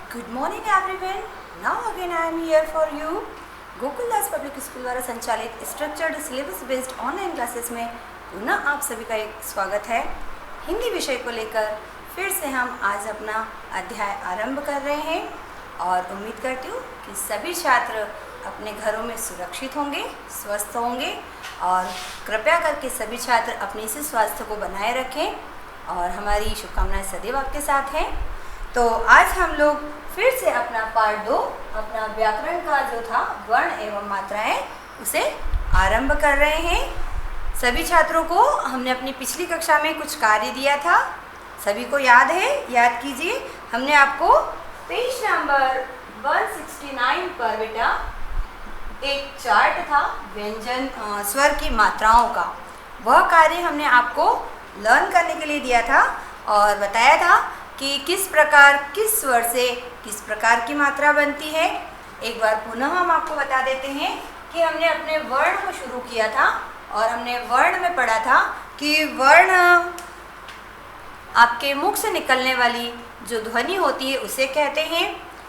Good morning everyone. Now again I am here for you. Gokuldas public school द्वारा संचालित structured syllabus based online classes में पुनः आप सभी का एक स्वागत है। हिंदी विषय को लेकर फिर से हम आज अपना अध्याय आरंभ कर रहे हैं और उम्मीद करती हूँ कि सभी छात्र अपने घरों में सुरक्षित होंगे, स्वस्थ होंगे और कृपया करके सभी छात्र अपने इसी स्वास्थ्य को बनाए रखें और हमारी शुभकामनाएं सदैव आपके साथ हैं। तो आज हम लोग फिर से अपना पार्ट 2 अपना व्याकरण का जो था वर्ण एवं मात्राएं उसे आरंभ कर रहे हैं। सभी छात्रों को हमने अपनी पिछली कक्षा में कुछ कार्य दिया था, सभी को याद है? याद कीजिए। हमने आपको पेज नंबर 169 पर बेटा एक चार्ट था व्यंजन स्वर की मात्राओं का, वह कार्य हमने आपको लर्न करने के लिए दिया था और बताया था कि किस प्रकार किस स्वर से किस प्रकार की मात्रा बनती है। एक बार पुनः हम आपको बता देते हैं कि हमने अपने वर्ण को शुरू किया था और हमने वर्ण में पढ़ा था कि वर्ण आपके मुख से निकलने वाली जो ध्वनि होती है उसे कहते हैं,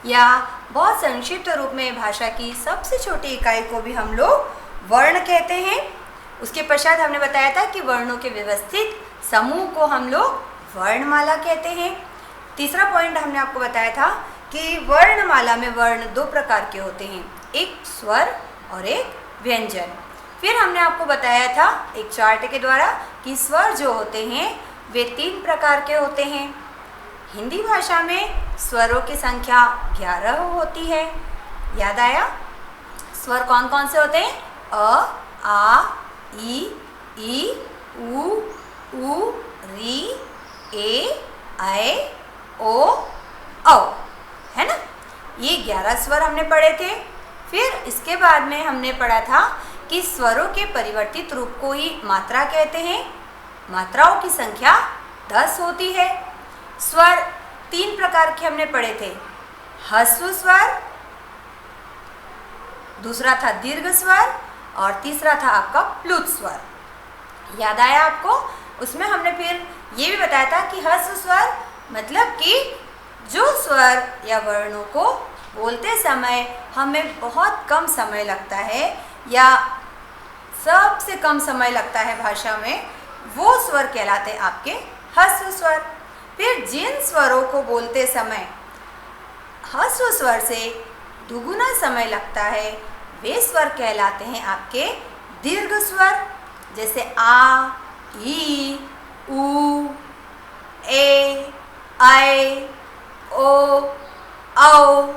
या बहुत संक्षिप्त रूप में भाषा की सबसे छोटी इकाई को भी हम लोग वर्ण कहते हैं। उसके पश्चात हमने बताया था कि वर्णों के व्यवस्थित समूह को हम लोग वर्णमाला कहते हैं। तीसरा पॉइंट हमने आपको बताया था कि वर्णमाला में वर्ण दो प्रकार के होते हैं, एक स्वर और एक व्यंजन। फिर हमने आपको बताया था एक चार्ट के द्वारा कि स्वर जो होते हैं वे 3 प्रकार के होते हैं। हिंदी भाषा में स्वरों की संख्या 11 होती है। याद आया? स्वर कौन कौन से होते हैं? अ, आ, ई, उ, री, ए, ऐ, ओ, औ, है ना? ये 11 स्वर हमने पढ़े थे। फिर इसके बाद में हमने पढ़ा था कि स्वरों के परिवर्तित रूप को ही मात्रा कहते हैं। मात्राओं की संख्या 10 होती है। स्वर 3 प्रकार के हमने पढ़े थे, ह्रस्व स्वर, दूसरा था दीर्घ स्वर और तीसरा था आपका प्लुत स्वर। याद आया आपको? उसमें हमने फिर ये भी बताया था कि ह्रस्व स्वर मतलब कि जो स्वर या वर्णों को बोलते समय हमें बहुत कम समय लगता है या सबसे कम समय लगता है भाषा में, वो स्वर कहलाते हैं आपके ह्रस्व स्वर। फिर जिन स्वरों को बोलते समय ह्रस्व स्वर से दुगुना समय लगता है वे स्वर कहलाते हैं आपके दीर्घ स्वर, जैसे आ, ई, उ, ए, ऐ, ओ, औ।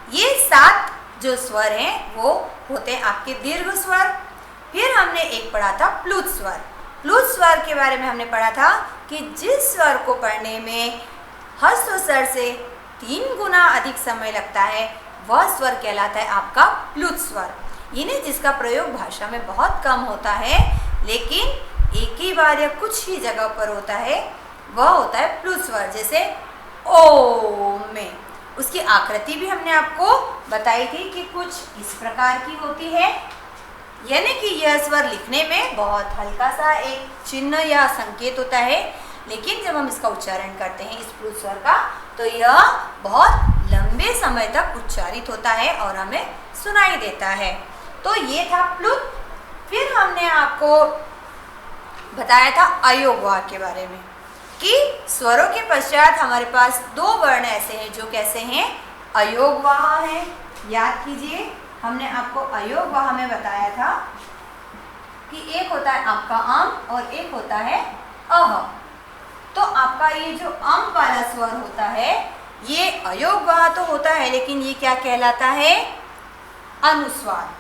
ये 7 जो स्वर हैं वो होते हैं आपके दीर्घ स्वर। फिर हमने एक पढ़ा था प्लुत स्वर। प्लुत स्वर के बारे में हमने पढ़ा था कि जिस स्वर को पढ़ने में ह्रस्व स्वर से 3 गुना अधिक समय लगता है वह स्वर कहलाता है आपका प्लुत स्वर। यानी जिसका प्रयोग भाषा में बहुत कम होता है लेकिन एक ही बार या कुछ ही जगह पर होता है, वह होता है प्लुत स्वर। जैसे ओ में उसकी आकृति भी हमने आपको बताई थी कि कुछ इस प्रकार की होती है, यानी कि यह स्वर लिखने में बहुत हल्का सा एक चिन्ह या संकेत होता है, लेकिन जब हम इसका उच्चारण करते हैं इस प्लुत स्वर का तो यह बहुत लंबे समय तक उच्चारित होता है और हमें सुनाई देता है। तो ये था प्लुत। फिर हमने आपको बताया था अयोगवाह के बारे में कि स्वरों के पश्चात हमारे पास 2 वर्ण ऐसे हैं जो कैसे हैं, अयोगवाह हैं। याद कीजिए, हमने आपको अयोगवाह में बताया था कि एक होता है आपका अम और एक होता है अह। तो आपका ये जो अम वाला स्वर होता है ये अयोगवाह तो होता है, लेकिन ये क्या कहलाता है? अनुस्वार।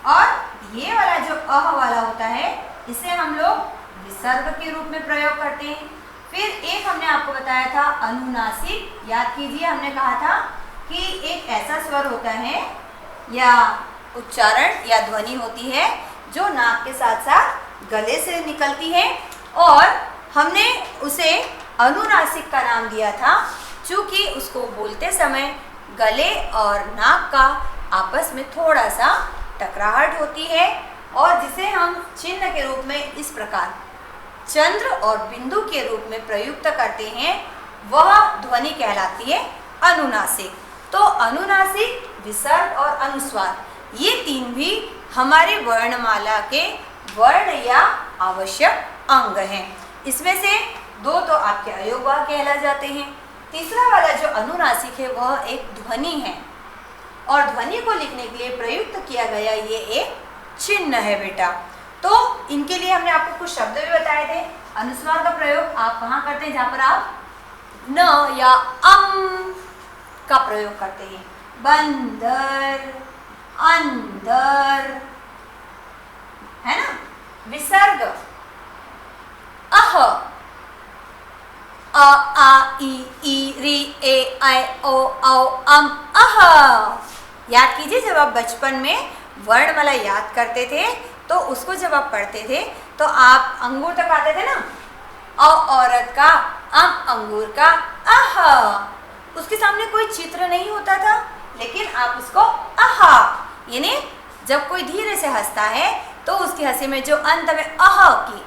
और ये वाला जो अह वाला होता है इसे हम लोग विसर्ग के रूप में प्रयोग करते हैं। फिर एक हमने आपको बताया था अनुनासिक। याद कीजिए, हमने कहा था कि एक ऐसा स्वर होता है या उच्चारण या ध्वनि होती है जो नाक के साथ साथ गले से निकलती है और हमने उसे अनुनासिक का नाम दिया था क्योंकि उसको बोलते समय गले और नाक का आपस में थोड़ा सा टकराहट होती है और जिसे हम चिन्ह के रूप में इस प्रकार चंद्र और बिंदु के रूप में प्रयुक्त करते हैं वह ध्वनि कहलाती है अनुनासिक। तो अनुनासिक, विसर्ग और अनुस्वार ये तीन भी हमारे वर्णमाला के वर्ण या आवश्यक अंग हैं। इसमें से दो तो आपके अयोगवाह कहला जाते हैं। तीसरा वाला जो अनुनासिक है वह एक ध्वनि है और ध्वनि को लिखने के लिए प्रयुक्त किया गया ये एक चिन्ह है बेटा। तो इनके लिए हमने आपको कुछ शब्द भी बताए थे। अनुस्वार का प्रयोग आप कहाँ करते हैं? जहाँ पर आप न या का प्रयोग करते हैं। बंदर, अंदर, है ना। विसर्ग अह, अ आ ई री ए ऐ ओ औ अम अह। याद कीजिए, जब आप बचपन में वर्णमाला याद करते थे तो उसको जब आप पढ़ते थे तो आप अंगूर तक आते थे ना। औ औरत का, अम अंगूर का, अह। उसके सामने कोई चित्र नहीं होता था, लेकिन आप उसको अहा, यानी जब कोई धीरे से हंसता है तो उसकी हंसी में जो अंत में अह की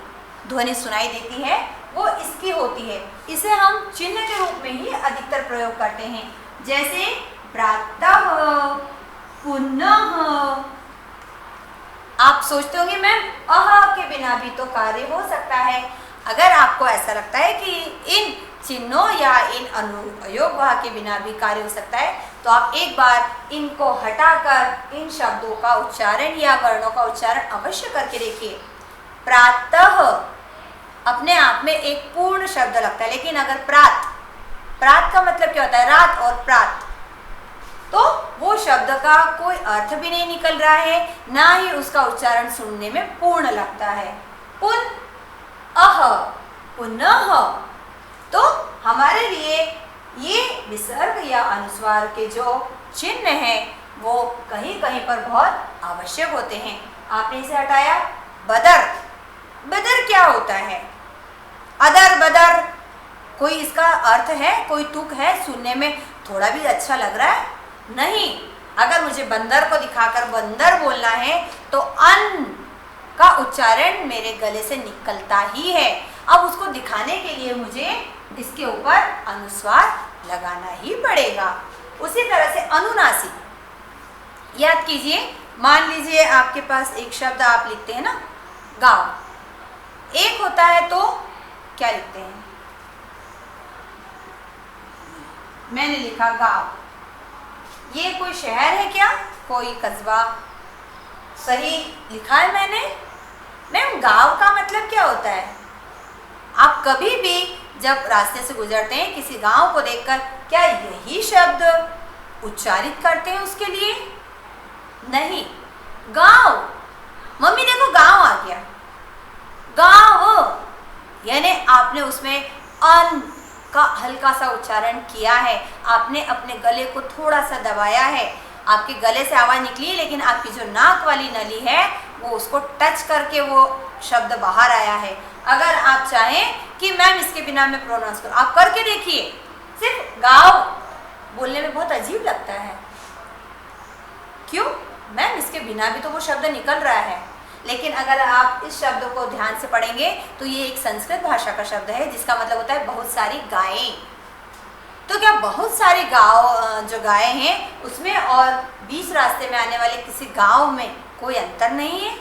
ध्वनि सुनाई देती है वो इसकी होती है। इसे हम चिन्ह के रूप में ही अधिकतर प्रयोग करते हैं, जैसे प्रातः, पुनः। आप सोचते होंगे मैम अह के बिना भी तो कार्य हो सकता है। अगर आपको ऐसा लगता है कि इन चिन्हों या इन अयोगवाह के बिना भी कार्य हो सकता है तो आप एक बार इनको हटाकर इन शब्दों का उच्चारण या वर्णों का उच्चारण अवश्य करके देखिए। प्रातः अपने आप में एक पूर्ण शब्द लगता है, लेकिन अगर प्रात का मतलब क्या होता है? रात और प्रात, तो वो शब्द का कोई अर्थ भी नहीं निकल रहा है, ना ही उसका उच्चारण सुनने में पूर्ण लगता है। पुनः, पुनः, तो हमारे लिए ये विसर्ग या अनुस्वार के जो चिन्ह हैं वो कहीं कहीं पर बहुत आवश्यक होते हैं। आपने इसे हटाया। बदर, बदर क्या होता है? अदर, बदर, कोई इसका अर्थ है, कोई तुक है? सुनने में थोड़ा भी अच्छा लग रहा है? नहीं। अगर मुझे बंदर को दिखाकर बंदर बोलना है तो अन का उच्चारण मेरे गले से निकलता ही है। अब उसको दिखाने के लिए मुझे इसके ऊपर अनुस्वार लगाना ही पड़ेगा। उसी तरह से अनुनासिक याद कीजिए। मान लीजिए आपके पास एक शब्द आप लिखते हैं ना, गाँव। एक होता है तो क्या लिखते हैं? मैंने लिखा गाँव। ये कोई शहर है क्या? कोई कस्बा? सही लिखा है मैंने। मैम गाँव का मतलब क्या होता है? आप कभी भी जब रास्ते से गुजरते हैं किसी गांव को देखकर क्या यही शब्द उच्चारित करते हैं उसके लिए? नहीं। गांव, मम्मी देखो गांव आ गया। गांव यानी आपने उसमें अन का हल्का सा उच्चारण किया है, आपने अपने गले को थोड़ा सा दबाया है। आपके गले से आवाज़ निकली, लेकिन आपकी जो नाक वाली नली है वो उसको टच करके वो शब्द बाहर आया है। अगर आप चाहें कि मैम इसके बिना मैं प्रोनाउंस करूँ, आप करके देखिए। सिर्फ गाँव बोलने में बहुत अजीब लगता है। क्यों? मैम इसके बिना भी तो वो शब्द निकल रहा है। लेकिन अगर आप इस शब्द को ध्यान से पढ़ेंगे तो ये एक संस्कृत भाषा का शब्द है जिसका मतलब होता है बहुत सारी गायें। तो क्या बहुत सारे गाँव जो गायें हैं उसमें और बीच रास्ते में आने वाले किसी गाँव में कोई अंतर नहीं है?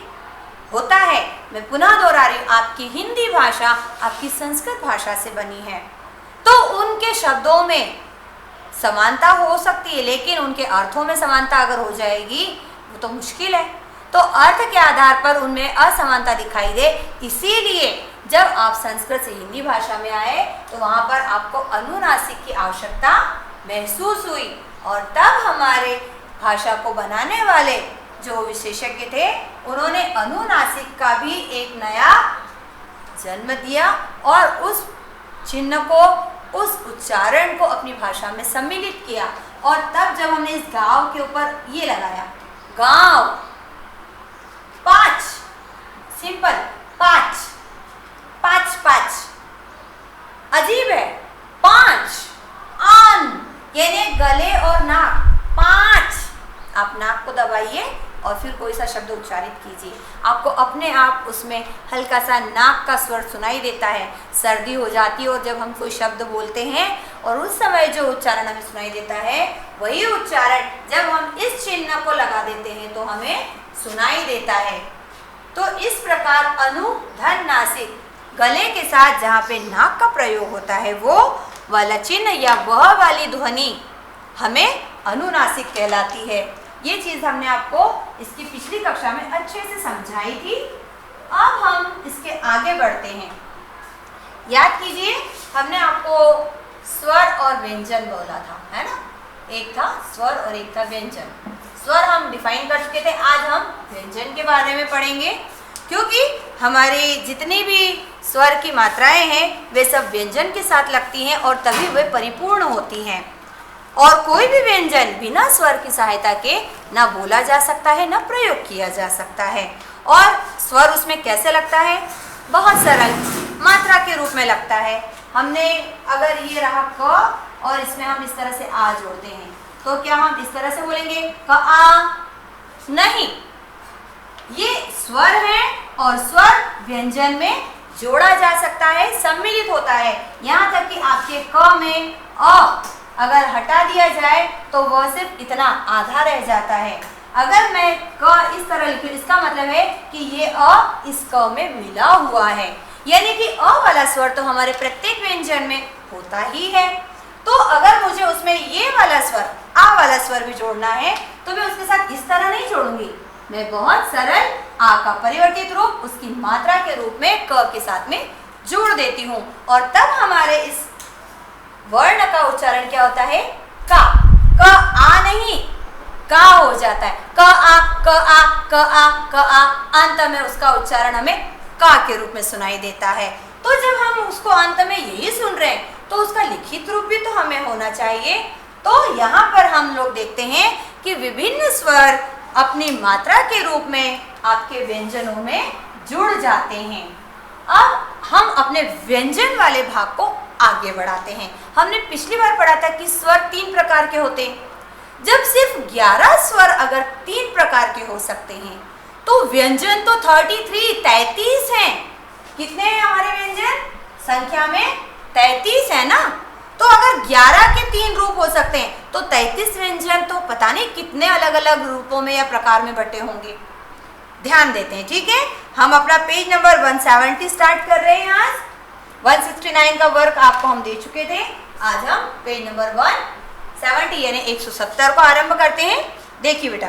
होता है। मैं पुनः दोहरा रही हूँ, आपकी हिंदी भाषा आपकी संस्कृत भाषा से बनी है, तो उनके शब्दों में समानता हो सकती है, लेकिन उनके अर्थों में समानता अगर हो जाएगी वो तो मुश्किल है। तो अर्थ के आधार पर उनमें असमानता दिखाई दे, इसीलिए जब आप संस्कृत से हिंदी भाषा में आए तो वहाँ पर आपको अनुनासिक की आवश्यकता महसूस हुई, और तब हमारे भाषा को बनाने वाले जो विशेषज्ञ थे उन्होंने अनुनासिक का भी एक नया जन्म दिया और उस चिन्ह को, उस उच्चारण को अपनी भाषा में सम्मिलित किया। और तब जब हमने इस गाँव के ऊपर ये लगाया, गाँव, पाँच, सिंपल, पाँच, पाँच, पाँच, अजीब है। पाँच, आन यानी गले और नाक, पाँच, आप नाक को दबाइए, और फिर कोई सा शब्द उच्चारित कीजिए। आपको अपने आप उसमें हल्का सा नाक का स्वर सुनाई देता है। सर्दी हो जाती है और जब हम कोई शब्द बोलते हैं और उस समय जो उच्चारण हमें सुनाई देता है, वही उच्चारण जब हम इस चिन्ह को लगा देते हैं तो हमें सुनाई देता है। तो इस प्रकार अनु धन नासिक गले के साथ जहाँ पे नाक का प्रयोग होता है वो वाला चिन्ह या वह वाली ध्वनि हमें अनुनासिक कहलाती है। ये चीज़ हमने आपको इसकी पिछली कक्षा में अच्छे से समझाई थी। अब हम इसके आगे बढ़ते हैं। याद कीजिए, हमने आपको स्वर और व्यंजन बोला था, है ना। एक था स्वर और एक था व्यंजन। स्वर हम डिफाइन कर चुके थे, आज हम व्यंजन के बारे में पढ़ेंगे, क्योंकि हमारी जितनी भी स्वर की मात्राएं हैं वे सब व्यंजन के साथ लगती हैं और तभी वे परिपूर्ण होती हैं। और कोई भी व्यंजन बिना स्वर की सहायता के ना बोला जा सकता है ना प्रयोग किया जा सकता है। और स्वर उसमें कैसे लगता है? बहुत सरल मात्रा के रूप में लगता है। हमने अगर ये रहा क और इसमें हम इस तरह से आ जोड़ते हैं तो क्या हम इस तरह से बोलेंगे क आ? नहीं, ये स्वर है और स्वर व्यंजन में जोड़ा जा सकता है, सम्मिलित होता है। यहाँ तक कि आपके क में अ अगर हटा दिया जाए तो वह सिर्फ इतना आधा रह जाता है। अगर मैं क इस तरह लिखूं, इसका मतलब है कि ये अ इस क में मिला हुआ है, यानी कि अ वाला स्वर तो हमारे प्रत्येक व्यंजन में होता ही है। तो अगर मुझे उसमें ये वाला स्वर, आ वाला स्वर भी जोड़ना है तो मैं उसके साथ इस तरह नहीं जोड़ूंगी। मैं बहुत सरल आ का परिवर्तित रूप उसकी मात्रा के रूप में क के साथ में जोड़ देती हूँ और तब हमारे इस वर्ण का उच्चारण क्या होता है? का। क आ नहीं, का हो जाता है। क आ क आ क आ क आ, अंत में उसका उच्चारण हमें का के रूप में सुनाई देता है। तो जब हम उसको अंत में यही सुन रहे हैं तो उसका लिखित रूप भी तो हमें होना चाहिए। तो यहाँ पर हम लोग देखते हैं कि विभिन्न स्वर अपनी मात्रा के रूप में आपके व्यंजनों में जुड़ जाते हैं। अब हम अपने व्यंजन वाले भाग को आगे बढ़ाते हैं। हमने पिछली बार पढ़ा था कि स्वर 3 प्रकार के होते हैं। जब सिर्फ 11 स्वर अगर 3 प्रकार के हो सकते हैं तो व्यंजन तो 33 हैं। कितने हैं हमारे व्यंजन? संख्या में 33 है ना। तो अगर 11 के 3 रूप हो सकते हैं तो 33 व्यंजन तो पता नहीं कितने अलग अलग रूपों में या प्रकार में बटे होंगे। ध्यान देते हैं, ठीक है। हम अपना पेज नंबर 170 स्टार्ट कर रहे हैं। आज 169 का वर्क आपको हम दे चुके थे। आज हम पेज नंबर 170 यानी 170 को आरंभ करते हैं। देखिए बेटा,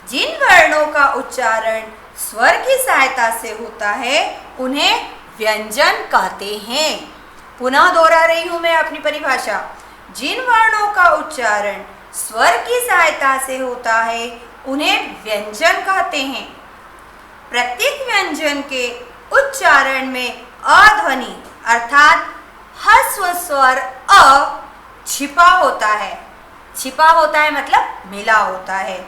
जिन वर्णों का उच्चारण स्वर की सहायता से होता है उन्हें व्यंजन कहते हैं। पुनः दोहरा रही हूं मैं अपनी परिभाषा। जिन वर्णों का उच्चारण स्वर की सहायता से होता है उन्हें व्यंजन कहते हैं। प्रत्येक व्यंजन के उच्चारण में अ ध्वनि अर्थात ह्रस्व स्वर अ छिपा होता है। छिपा होता है मतलब मिला होता है।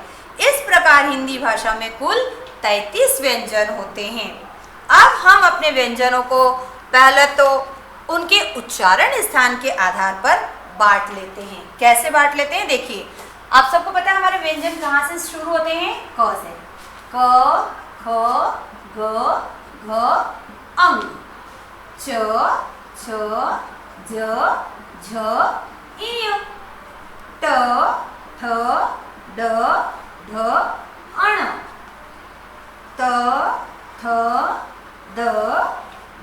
इस प्रकार हिंदी भाषा में कुल 33 व्यंजन होते हैं। अब हम अपने व्यंजनों को पहले तो उनके उच्चारण स्थान के आधार पर बांट लेते हैं। कैसे बांट लेते हैं? देखिए, आप सबको पता है हमारे व्यंजन कहाँ से शुरू होते हैं? क से। क, ख, ग, घ, अंग, च, छ, ज, झ, इय, ट, ठ, ड, ढ, अण, त, थ, द,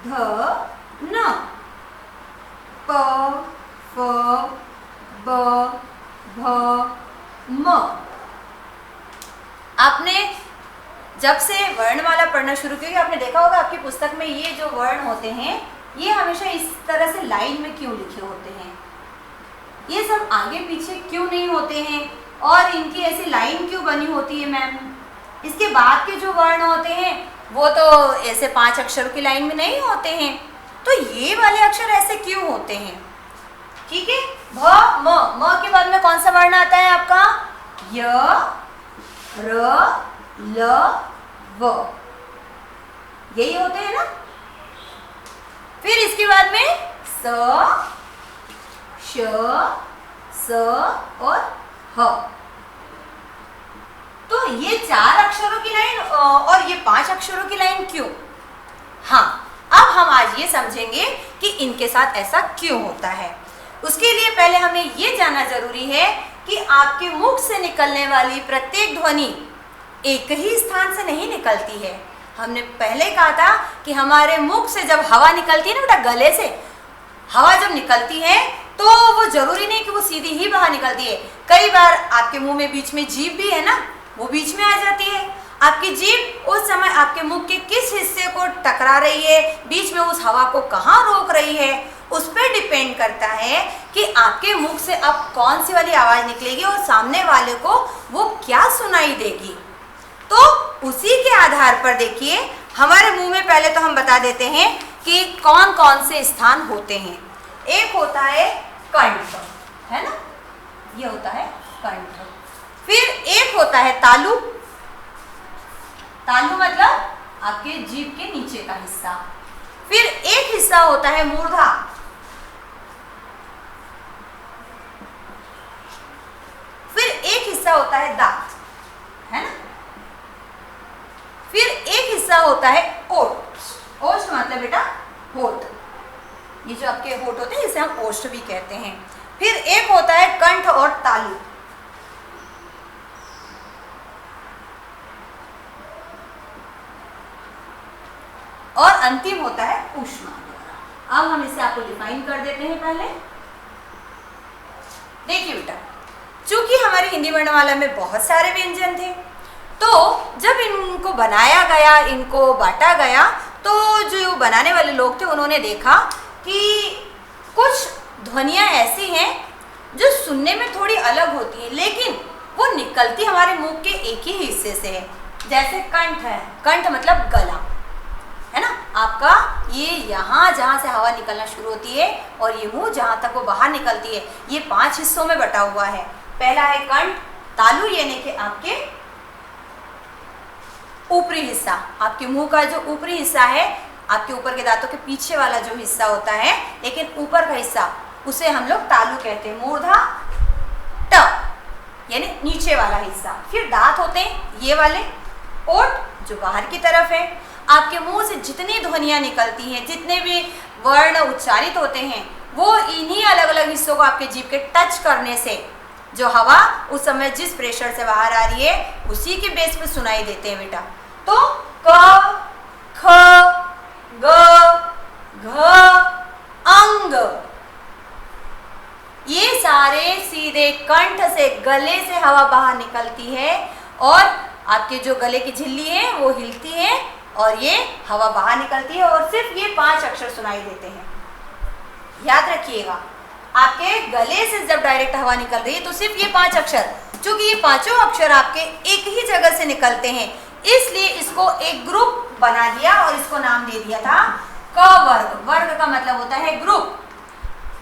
ध, न, प, फ, ब, भ, म। आपने जब से वर्णमाला पढ़ना शुरू की आपने देखा होगा आपकी पुस्तक में ये जो वर्ण होते हैं ये हमेशा इस तरह से लाइन में क्यों लिखे होते हैं? ये सब आगे पीछे क्यों नहीं होते हैं और इनकी ऐसी लाइन क्यों बनी होती है मैम? इसके बाद के जो वर्ण होते हैं वो तो ऐसे 5 अक्षरों की लाइन में नहीं होते हैं। तो ये वाले अक्षर ऐसे क्यों होते हैं? ठीक है। भ, म के बाद में कौन सा वर्ण आता है आपका? य, र, ल, व। यही होते हैं ना। फिर इसके बाद में स, श, स और ह। तो ये 4 अक्षरों की लाइन और ये 5 अक्षरों की लाइन क्यों? हाँ, अब हम आज ये समझेंगे कि इनके साथ ऐसा क्यों होता है। उसके लिए पहले हमें ये जानना जरूरी है कि आपके मुख से निकलने वाली प्रत्येक ध्वनि एक ही स्थान से नहीं निकलती है। हमने पहले कहा था कि हमारे मुख से जब हवा निकलती है ना बेटा, गले से हवा जब निकलती है तो वो जरूरी नहीं कि वो सीधी ही बाहर निकलती है। कई बार आपके मुंह में बीच में जीभ भी है ना, वो बीच में आ जाती है। आपकी जीभ उस समय आपके मुख के किस हिस्से को टकरा रही है, बीच में उस हवा को कहाँ रोक रही है, उस पर डिपेंड करता है कि आपके मुख से अब कौन सी वाली आवाज़ निकलेगी और सामने वाले को वो क्या सुनाई देगी। तो उसी के आधार पर देखिए, हमारे मुंह में पहले तो हम बता देते हैं कि कौन कौन से स्थान होते हैं। एक होता है कंठ, है ना, ये होता है कंठ। फिर एक होता है तालु। तालु मतलब आपके जीभ के नीचे का हिस्सा। फिर एक हिस्सा होता है मूर्धा। फिर एक हिस्सा होता है दांत, है ना। फिर एक हिस्सा होता है ओष्ठ। ओष्ठ मतलब बेटा होठ, ये जो आपके होठ होते हैं इसे हम ओष्ठ भी कहते हैं। फिर एक होता है कंठ और तालु। और अंतिम होता है ऊष्मा। अब हम इसे आपको डिफाइन कर देते हैं। पहले देखिए बेटा, चूंकि हमारी हिंदी वर्णमाला में बहुत सारे व्यंजन थे, तो जब इनको बनाया गया, इनको बांटा गया, तो जो बनाने वाले लोग थे उन्होंने देखा कि कुछ ध्वनियाँ ऐसी हैं जो सुनने में थोड़ी अलग होती है, लेकिन वो निकलती हमारे मुंह के एक ही हिस्से से है। जैसे कंठ है, कंठ मतलब गला, है ना। आपका ये यहाँ जहाँ से हवा निकलना शुरू होती है और ये मुंह जहाँ तक वो बाहर निकलती है, ये 5 हिस्सों में बटा हुआ है। पहला है कंठ। तालु यानी कि आपके ऊपरी हिस्सा, आपके मुंह का जो ऊपरी हिस्सा है, आपके ऊपर के दांतों के पीछे वाला जो हिस्सा होता है, लेकिन ऊपर का हिस्सा, उसे हम लोग तालु कहते हैं। मूर्धा ट यानी नीचे वाला हिस्सा। फिर दांत होते हैं ये वाले। ओठ जो बाहर की तरफ है। आपके मुंह से जितनी ध्वनियाँ निकलती हैं, जितने भी वर्ण उच्चारित होते हैं, वो इन्हीं अलग अलग हिस्सों को आपके जीभ के टच करने से जो हवा उस समय जिस प्रेशर से बाहर आ रही है उसी के बेस पे सुनाई देते हैं बेटा। तो क, ख, ग, घ, अंग, ये सारे सीधे कंठ से, गले से हवा बाहर निकलती है और आपके जो गले की झिल्ली है वो हिलती है और ये हवा बाहर निकलती है और सिर्फ ये 5 अक्षर सुनाई देते हैं। याद रखिएगा, आपके गले से जब डायरेक्ट हवा निकल रही है तो सिर्फ ये 5 अक्षर, क्योंकि ये 5 अक्षर आपके एक ही जगह से निकलते हैं, इसलिए इसको एक ग्रुप बना दिया और इसको नाम दे दिया था क वर्ग। वर्ग का मतलब होता है ग्रुप।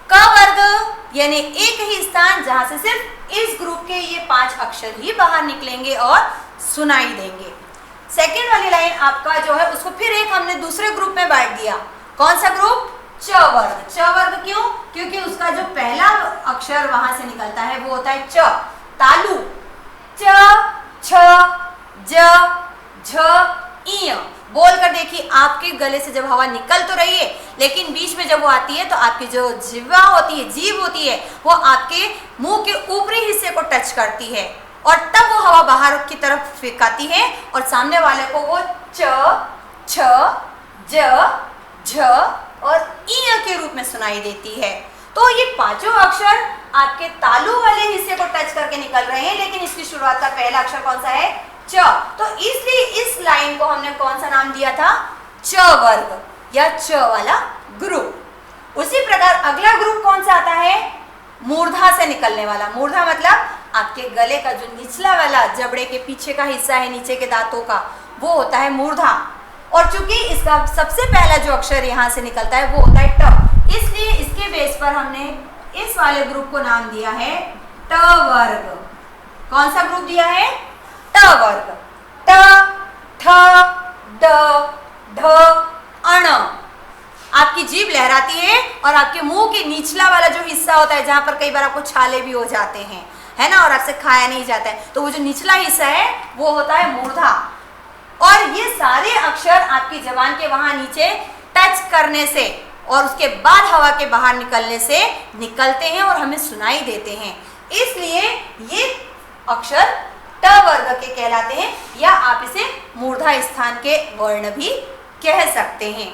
क वर्ग यानी एक ही स्थान जहां से सिर्फ इस ग्रुप के ये 5 अक्षर ही बाहर निकलेंगे और सुनाई देंगे। सेकेंड वाली लाइन आपका जो है उसको फिर एक हमने दूसरे ग्रुप में बांट दिया। कौन सा ग्रुप? च वर्ग। च वर्ग क्यों? क्योंकि उसका जो पहला अक्षर वहां से निकलता है वो होता है च। तालु च, छ, ज, झ, इय। बोल कर देखिए, आपके गले से जब हवा निकल तो रही है, लेकिन बीच में जब वो आती है तो आपकी जो जिह्वा होती है, जीभ होती है, वो आपके मुंह के ऊपरी हिस्से को टच करती है और तब वो हवा बाहर की तरफ फेंकाती है और सामने वाले को वो च, छ, ज, झ और इय के रूप में सुनाई देती है। तो ये 5 अक्षर आपके तालु वाले हिस्से को टच करके निकल रहे हैं, लेकिन इसकी शुरुआत का पहला अक्षर कौन सा है? च। तो इसलिए इस लाइन को हमने कौन सा नाम दिया था? च वर्ग या च वाला ग्रुप। उसी प्रकार अगला ग्रुप कौन सा आता है? मूर्धा से निकलने वाला। मूर्धा मतलब आपके गले का जो निचला वाला जबड़े के पीछे का हिस्सा है, नीचे के दांतों का, वो होता है मूर्धा। और चूंकि इसका सबसे पहला जो अक्षर यहाँ से निकलता है वो होता है ट, इसलिए इसके बेस पर हमने इस वाले ग्रुप को नाम दिया है ट वर्ग। कौन सा ग्रुप दिया है? ट वर्ग। ट, ठ, ड, ढ, अण। आपकी जीभ लहराती है और आपके मुंह के निचला वाला जो हिस्सा होता है, जहां पर कई बार आपको छाले भी हो जाते हैं, है ना, और आपसे खाया नहीं जाता है। तो वो जो निचला हिस्सा है वो होता है मूर्धा। और ये सारे अक्षर आपकी जबान के वहां नीचे टच करने से और उसके बाद हवा के बाहर निकलने से निकलते हैं और हमें सुनाई देते हैं। इसलिए ये अक्षर ट वर्ग के कहलाते हैं, या आप इसे मूर्धा स्थान के वर्ण भी कह सकते हैं।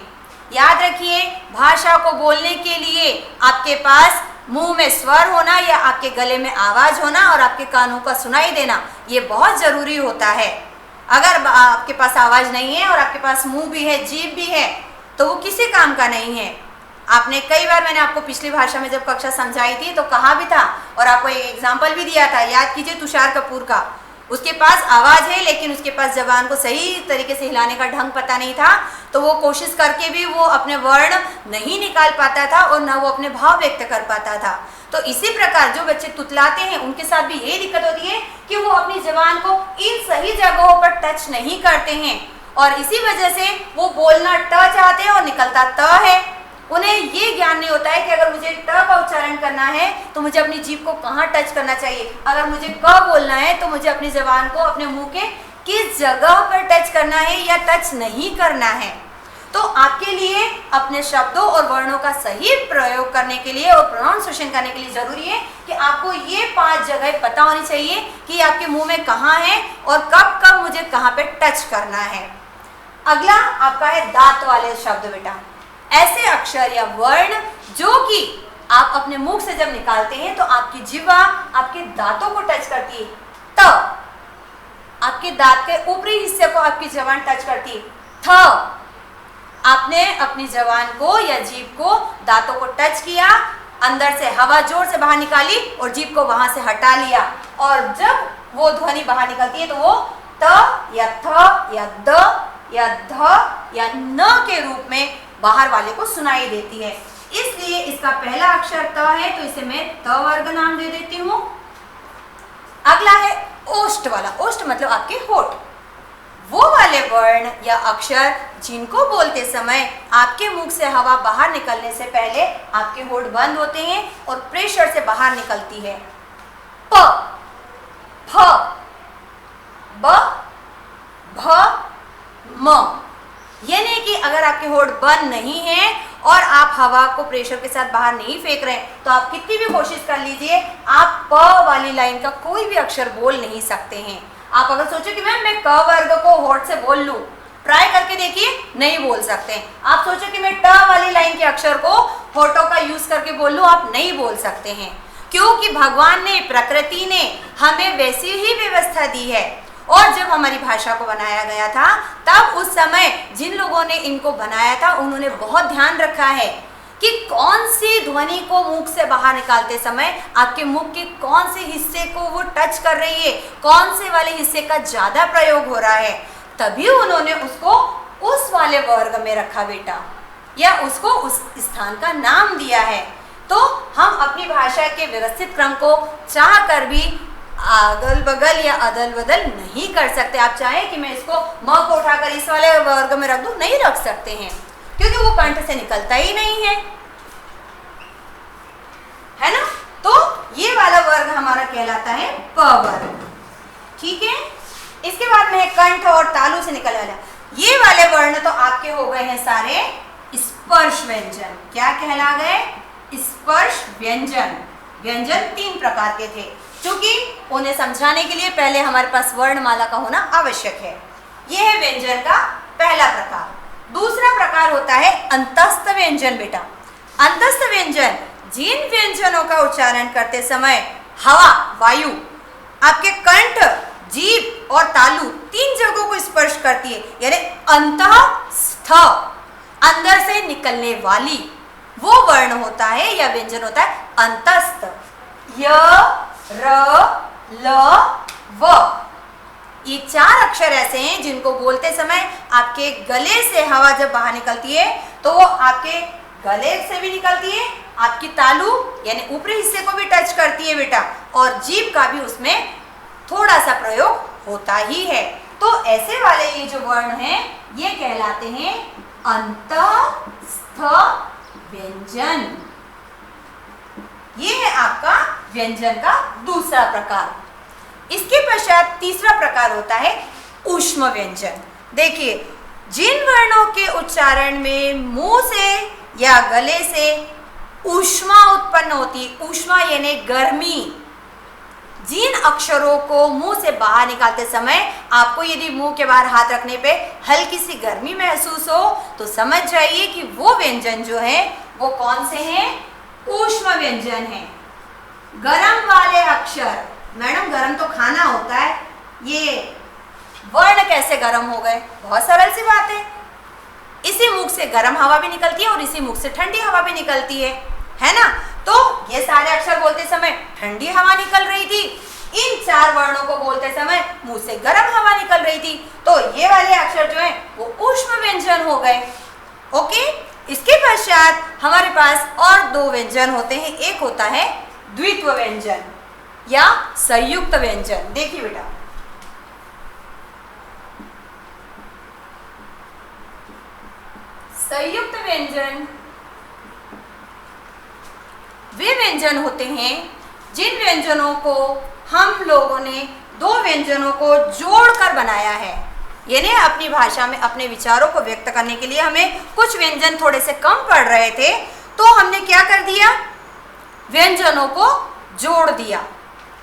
याद रखिए, भाषा को बोलने के लिए आपके पास मुंह में स्वर होना या आपके गले में आवाज होना और आपके कानों का सुनाई देना, ये बहुत जरूरी होता है। अगर आपके पास आवाज नहीं है और आपके पास मुंह भी है, जीभ भी है, तो वो किसी काम का नहीं है। आपने कई बार, मैंने आपको पिछली भाषा में जब कक्षा समझाई थी तो कहा भी था और आपको एक एग्जाम्पल भी दिया था, याद कीजिए तुषार कपूर का। उसके पास आवाज़ है लेकिन उसके पास जबान को सही तरीके से हिलाने का ढंग पता नहीं था, तो वो कोशिश करके भी वो अपने वर्ण नहीं निकाल पाता था और ना वो अपने भाव व्यक्त कर पाता था। तो इसी प्रकार जो बच्चे तुतलाते हैं उनके साथ भी यही दिक्कत होती है कि वो अपनी जबान को इन सही जगहों पर टच नहीं करते हैं और इसी वजह से वो बोलना ट चाहते हैं और निकलता त है। उन्हें ये ज्ञान नहीं होता है कि अगर मुझे ट का उच्चारण करना है तो मुझे अपनी जीभ को कहाँ टच करना चाहिए, अगर मुझे क बोलना है तो मुझे अपनी जबान को अपने मुंह के किस जगह पर टच करना है या टच नहीं करना है। तो आपके लिए अपने शब्दों और वर्णों का सही प्रयोग करने के लिए और प्रोनाउंसिएशन करने के लिए जरूरी है कि आपको ये 5 जगह पता होनी चाहिए कि आपके मुंह में कहाँ है और कब कब मुझे कहाँ पे टच करना है। अगला आपका है दांत वाले शब्द। बेटा, ऐसे अक्षर या वर्ण जो कि आप अपने मुख से जब निकालते हैं तो आपकी जिह्वा आपके दांतों को टच करती है। त, आपके दांत के ऊपरी हिस्से को आपकी जबान टच करती है। थ, आपने अपनी जबान को या जीभ को दांतों को टच किया, अंदर से हवा जोर से बाहर निकाली और जीभ को वहां से हटा लिया, और जब वो ध्वनि बाहर निकलती है तो वो त या थ या द या ध या न के रूप में बाहर वाले को सुनाई देती है। इसलिए इसका पहला अक्षर त है तो इसे मैं त वर्ग नाम दे देती हूँ। अगला है ओष्ठ वाला। ओष्ठ मतलब आपके होठ, वो वाले वर्ण या अक्षर जिनको बोलते समय आपके मुख से हवा बाहर निकलने से पहले आपके होठ बंद होते हैं और प्रेशर से बाहर निकलती है। प, फ, ब, भ, म। ये नहीं कि अगर आपके होठ बंद नहीं है और आप हवा को प्रेशर के साथ बाहर नहीं फेंक रहे हैं तो आप कितनी भी कोशिश कर लीजिए, आप प वाली लाइन का कोई भी अक्षर बोल नहीं सकते हैं। आप अगर सोचो कि मैं क वर्ग को होठ से बोल लूं, ट्राई करके देखिए, नहीं बोल सकते। आप सोचो कि मैं ट वाली लाइन के अक्षर को होठों का यूज करके बोल लूं, आप नहीं बोल सकते हैं, क्योंकि भगवान ने, प्रकृति ने हमें वैसी ही व्यवस्था दी है। और जब हमारी भाषा को बनाया गया था तब उस समय जिन लोगों ने इनको बनाया था उन्होंने बहुत ध्यान रखा है कि कौन सी ध्वनि को मुख से बाहर निकालते समय आपके मुख के कौन से हिस्से को वो टच कर रही है, कौन से वाले हिस्से का ज्यादा प्रयोग हो रहा है, तभी उन्होंने उसको उस वाले वर्ग में रखा बेटा, या उसको उस स्थान का नाम दिया है। तो हम अपनी भाषा के व्यवस्थित क्रम को चाह कर भी अगल बगल या अदल बदल नहीं कर सकते। आप चाहें कि मैं इसको म को उठाकर इस वाले वर्ग में रख दूं, नहीं रख सकते हैं, क्योंकि वो कंठ से निकलता ही नहीं है ना। तो ये वाला वर्ग हमारा कहलाता है प वर्ग, ठीक है। इसके बाद में है कंठ और तालु से निकलने वाला ये वाले वर्ण, तो आपके हो गए हैं सारे स्पर्श व्यंजन। क्या कहला गए? स्पर्श व्यंजन। व्यंजन 3 प्रकार के थे, क्योंकि उन्हें समझाने के लिए पहले हमारे पास वर्णमाला का होना आवश्यक है। यह है व्यंजन का पहला प्रकार। दूसरा प्रकार होता है अंतस्थ व्यंजन। बेटा, अंतस्थ व्यंजन जिन व्यंजनों का उच्चारण करते समय हवा, वायु आपके कंठ, जीभ और तालु 3 जगहों को स्पर्श करती है, यानी अंतस्थ, अंदर से निकलने वाली, वो वर्ण होता है या व्यंजन होता है अंतस्थ। य, र, ल, व, ये 4 अक्षर ऐसे हैं जिनको बोलते समय आपके गले से हवा जब बाहर निकलती है तो वो आपके गले से भी निकलती है, आपकी तालु यानी ऊपरी हिस्से को भी टच करती है बेटा, और जीभ का भी उसमें थोड़ा सा प्रयोग होता ही है। तो ऐसे वाले ये जो वर्ण हैं ये कहलाते हैं अंतस्थ व्यंजन। ये है आपका व्यंजन का दूसरा प्रकार। इसके पश्चात तीसरा प्रकार होता है ऊष्म व्यंजन। देखिए, जिन वर्णों के उच्चारण में मुंह से या गले से ऊष्मा उत्पन्न होती, ऊष्मा यानी गर्मी, जिन अक्षरों को मुंह से बाहर निकालते समय आपको यदि मुंह के बाहर हाथ रखने पे हल्की सी गर्मी महसूस हो तो समझ जाइए कि वो व्यंजन जो है वो कौन से हैं, ऊष्म व्यंजन हैं। गरम वाले अक्षर, मैडम गरम तो खाना होता है, ये वर्ण कैसे गरम हो गए? बहुत सरल सी बात है, इसी मुख से गर्म हवा भी निकलती है और इसी मुख से ठंडी हवा भी निकलती है ना। तो ये सारे अक्षर बोलते समय ठंडी हवा निकल रही थी, इन चार वर्णों को बोलते समय मुंह से गर्म हवा निकल रही थी, तो ये वाले अक्षर जो हैं वो ऊष्म व्यंजन हो गए। ओके, इसके पश्चात हमारे पास और दो व्यंजन होते हैं, एक होता है द्वित्व व्यंजन या संयुक्त व्यंजन। देखिए बेटा, संयुक्त व्यंजन वे व्यंजन होते हैं जिन व्यंजनों को हम लोगों ने दो व्यंजनों को जोड़कर बनाया है। यानी अपनी भाषा में अपने विचारों को व्यक्त करने के लिए हमें कुछ व्यंजन थोड़े से कम पड़ रहे थे, तो हमने क्या कर दिया, व्यंजनों को जोड़ दिया।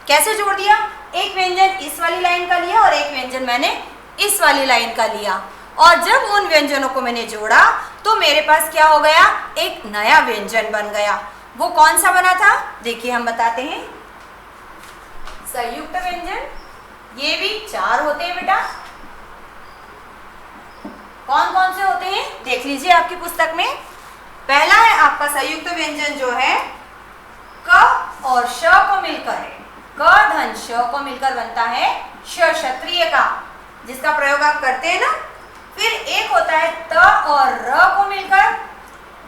कैसे जोड़ दिया? एक व्यंजन इस वाली लाइन का लिया और एक व्यंजन मैंने इस वाली लाइन का लिया, और जब उन व्यंजनों को मैंने जोड़ा तो मेरे पास क्या हो गया, एक नया व्यंजन बन गया। वो कौन सा बना था? देखिए हम बताते हैं। संयुक्त व्यंजन, ये भी चार होते हैं बेटा। कौन कौन से होते हैं देख लीजिए आपकी पुस्तक में। पहला है आपका संयुक्त व्यंजन जो है क और श को मिलकर, क धन श को मिलकर बनता है श, क्षत्रिय का, जिसका प्रयोग आप करते हैं ना। फिर एक होता है त और र को मिलकर,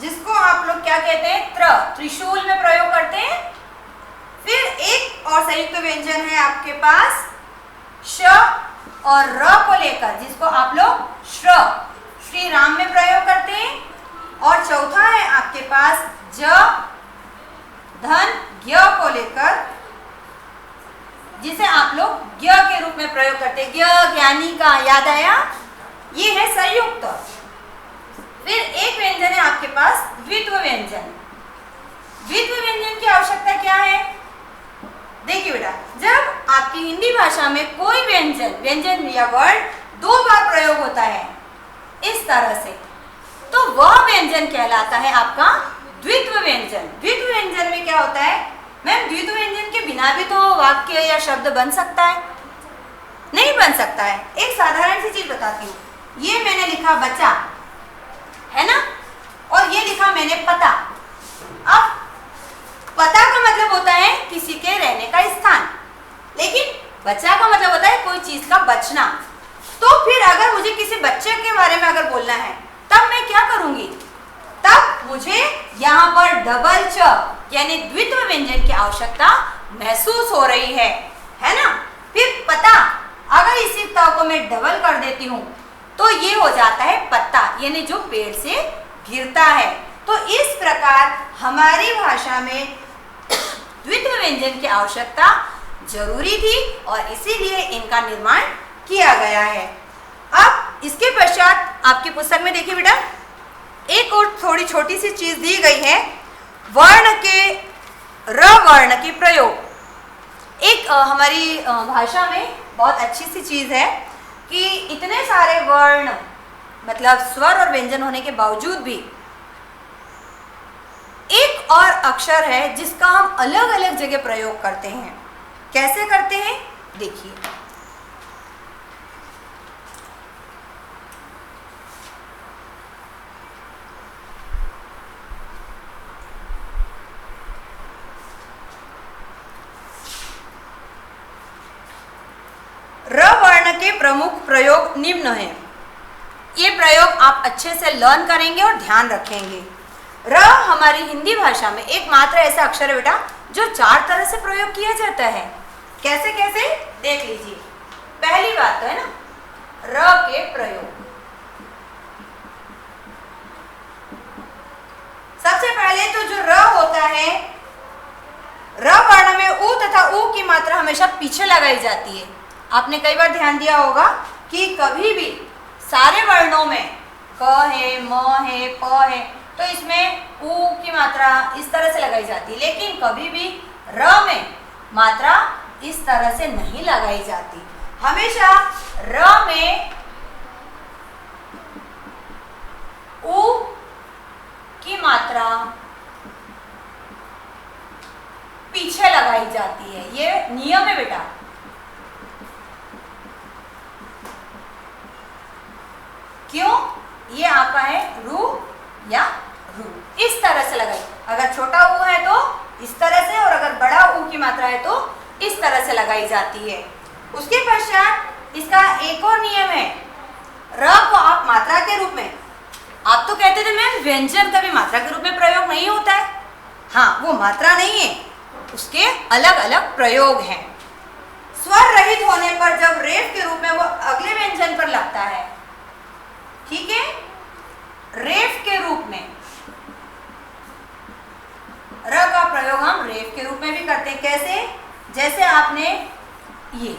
जिसको आप लोग क्या कहते हैं, त्र, त्रिशूल में प्रयोग करते हैं। फिर एक और संयुक्त व्यंजन है आपके पास श और र को लेकर, जिसको आप लोग श्र, श्री राम में प्रयोग करते हैं। और चौथा है आपके पास ज धन ज्ञ को लेकर, जिसे आप लोग ज्ञ के रूप में प्रयोग करते हैं, ज्ञ ज्ञानी का, याद आया? ये है संयुक्त। फिर एक व्यंजन है आपके पास द्वित्व व्यंजन। द्वित्व व्यंजन की आवश्यकता क्या है? देखिए बेटा, जब आपकी हिंदी भाषा में कोई व्यंजन या वर्ड दो बार प्रयोग होता है इस तरह से, तो वह व्यंजन कहलाता है आपका द्वित्व व्यंजन। द्वित्व व्यंजन में क्या होता है? मैम द्वित्व व्यंजन के बिना भी तो वाक्य या शब्द बन सकता है? नहीं बन सकता है। एक साधारण सी चीज बताती हूँ। ये मैंने लिखा बच्चा, है ना, और ये लिखा मैंने पता। अब पता का मतलब होता है किसी के रहने का स्थान, लेकिन बच्चा का मतलब होता है कोई चीज का बचना। तो फिर अगर मुझे किसी बच्चे के बारे में अगर बोलना है, तब मैं क्या करूंगी? तब मुझे यहाँ पर डबल च यानी द्वित्व व्यंजन की आवश्यकता महसूस हो रही है ना। फिर पता, अगर इसी त को मैं डबल कर देती हूँ तो ये हो जाता है पत्ता, यानी जो पेड़ से गिरता है। तो इस प्रकार हमारी भाषा में द्वित्व व्यंजन की आवश्यकता जरूरी थी और इसीलिए इनका निर्माण किया गया है। अब इसके पश्चात आपकी पुस्तक में देखिए बेटा, एक और थोड़ी छोटी सी चीज दी गई है, वर्ण के र वर्ण की प्रयोग। एक हमारी भाषा में बहुत अच्छी सी चीज है कि इतने सारे वर्ण मतलब स्वर और व्यंजन होने के बावजूद भी एक और अक्षर है जिसका हम अलग अलग जगह प्रयोग करते हैं। कैसे करते हैं देखिए। र वर्ण के प्रमुख प्रयोग निम्न हैं। ये प्रयोग आप अच्छे से लर्न करेंगे और ध्यान रखेंगे। र हमारी हिंदी भाषा में एकमात्र ऐसा अक्षर है बेटा जो चार तरह से प्रयोग किया जाता है। कैसे कैसे देख लीजिए। पहली बात तो है ना र के प्रयोग। सबसे पहले तो जो र होता है, र वर्ण में उ तथा उ की मात्रा हमेशा पीछे लगाई जाती है। आपने कई बार ध्यान दिया होगा कि कभी भी सारे वर्णों में क है, म है, प है, तो इसमें ऊ की मात्रा इस तरह से लगाई जाती है, लेकिन कभी भी र में मात्रा इस तरह से नहीं लगाई जाती। हमेशा र में ऊ की मात्रा पीछे लगाई जाती है। ये नियम है बेटा। क्यों? ये आपका है रू या रू, इस तरह से लगाई। अगर छोटा ऊ है तो इस तरह से, और अगर बड़ा ऊ की मात्रा है तो इस तरह से लगाई जाती है। उसके पश्चात इसका एक और नियम है, र को आप मात्रा के रूप में, आप तो कहते थे मैम व्यंजन कभी मात्रा के रूप में प्रयोग नहीं होता है। हाँ, वो मात्रा नहीं है, उसके अलग अलग प्रयोग हैं। स्वर रहित होने पर जब रेफ के रूप में वो अगले व्यंजन पर लगता है, ठीक है, रेफ के रूप में र का प्रयोग हम रेफ के रूप में भी करते हैं। कैसे? जैसे आपने ये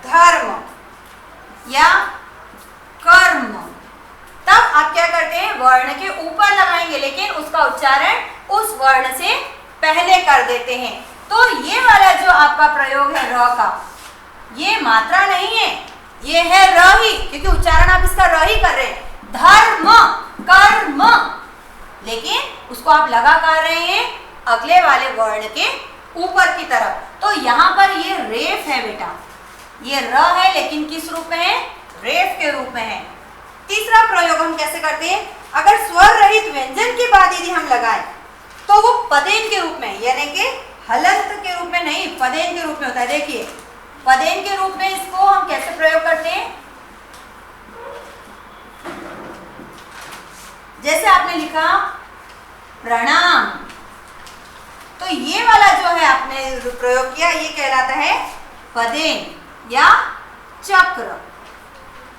धर्म या कर्म, तब आप क्या करते हैं, वर्ण के ऊपर लगाएंगे, लेकिन उसका उच्चारण उस वर्ण से पहले कर देते हैं। तो ये वाला जो आपका प्रयोग है र का, ये मात्रा नहीं है, ये है र ही, क्योंकि उच्चारण आप इसका र ही कर रहे हैं। धर्म, कर्म, लेकिन उसको आप लगा कर रहे हैं अगले वाले वर्ण के ऊपर की तरफ। तो यहाँ पर ये रेफ है बेटा, ये र है, लेकिन किस रूप में है, रेफ के रूप में है। तीसरा प्रयोग हम कैसे करते हैं, अगर स्वर रहित व्यंजन के बाद यदि हम लगाएं तो वो पदेन के रूप में, यानी कि हलंत के रूप में नहीं, पदेन के रूप में होता है। देखिए, पदेन के रूप में इसको हम कैसे प्रयोग करते हैं, जैसे आपने लिखा प्रणाम, तो ये वाला जो है आपने प्रयोग किया, ये कहलाता है पदेन या चक्र।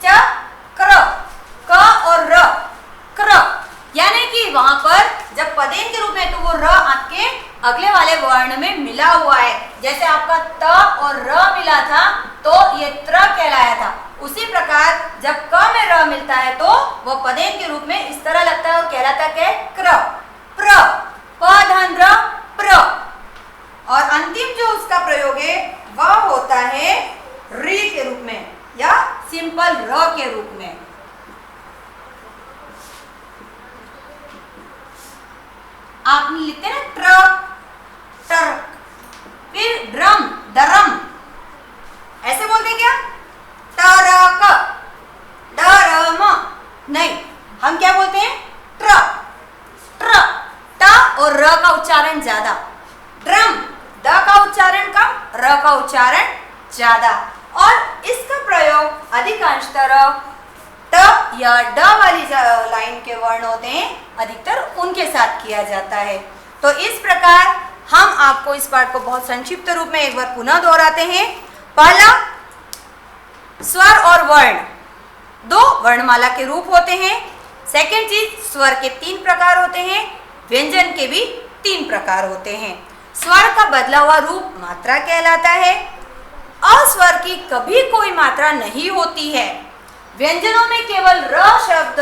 चक्र, क और र, क्र, यानी कि वहां पर जब पदेन के रूप में तो वो र आपके अगले वाले वर्ण में मिला हुआ है। जैसे आपका त और र मिला था तो ये त्र कहलाया था, उसी प्रकार जब क में र मिलता है तो वो पदेन के रूप में इस तरह लगता है और कहलाता है क्र, प्र, प धन र, प्र। और अंतिम जो उसका प्रयोग है वह होता है री के रूप में या सिंपल र के रूप में। आप लिखते हैं ना ट्रक, टर्क, फिर ड्रम, डरम, ऐसे बोलते क्या, टरक, डरम, नहीं, हम क्या बोलते हैं, ट्र, ट्र, ट और र का उच्चारण ज्यादा, ड्रम, द का उच्चारण कम, र का उच्चारण ज्यादा। और इसका प्रयोग अधिकांशतर ट या ड वाली लाइन के वर्ण होते हैं, अधिकतर उनके साथ किया जाता है। तो इस प्रकार हम आपको इस पाठ को बहुत संक्षिप्त रूप में एक बार पुनः दोहराते हैं। पहला, स्वर और वर्ण दो वर्णमाला के रूप होते हैं। सेकेंड चीज, स्वर के 3 प्रकार होते हैं, व्यंजन के भी 3 प्रकार होते हैं। स्वर का बदला हुआ रूप मात्रा कहलाता है। अस्वर की कभी कोई मात्रा नहीं होती है। व्यंजनों में केवल र शब्द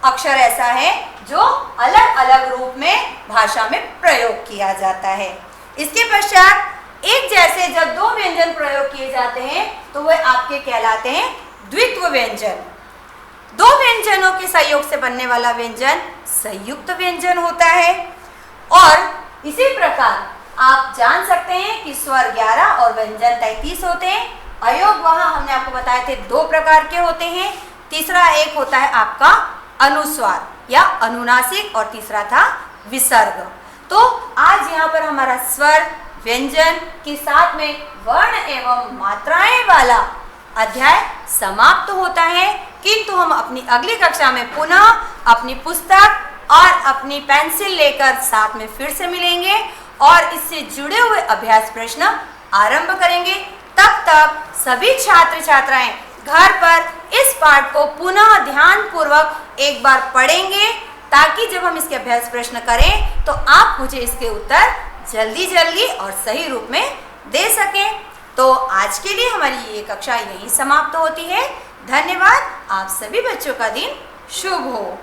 अक्षर ऐसा है जो अलग अलग रूप में भाषा में प्रयोग किया जाता है। इसके पश्चात एक जैसे जब 2 व्यंजन प्रयोग किए जाते हैं तो वे आपके कहलाते हैं द्वित्व व्यंजन। 2 व्यंजनों के संयोग से बनने वाला व्यंजन संयुक्त व्यंजन होता है। और इसी प्रकार आप जान सकते हैं कि स्वर 11 और व्यंजन 33 होते हैं। अयोग वहां हमने आपको बताए थे 2 प्रकार के होते हैं। तीसरा एक होता है आपका अनुस्वार या अनुनासिक और तीसरा था विसर्ग। तो आज यहाँ पर हमारा स्वर व्यंजन के साथ में वर्ण एवं मात्राएं वाला अध्याय समाप्त होता है, किंतु हम अपनी अगली कक्षा में पुनः अपनी पुस्तक और अपनी पेंसिल लेकर साथ में फिर से मिलेंगे और इससे जुड़े हुए अभ्यास प्रश्न आरंभ करेंगे। तब तक सभी छात्र छात्राएं घर पर इस पाठ को पुनः ध्यान पूर्वक एक बार पढ़ेंगे, ताकि जब हम इसके अभ्यास प्रश्न करें तो आप मुझे इसके उत्तर जल्दी जल्दी और सही रूप में दे सकें। तो आज के लिए हमारी ये कक्षा यहीं समाप्त होती है। धन्यवाद। आप सभी बच्चों का दिन शुभ हो।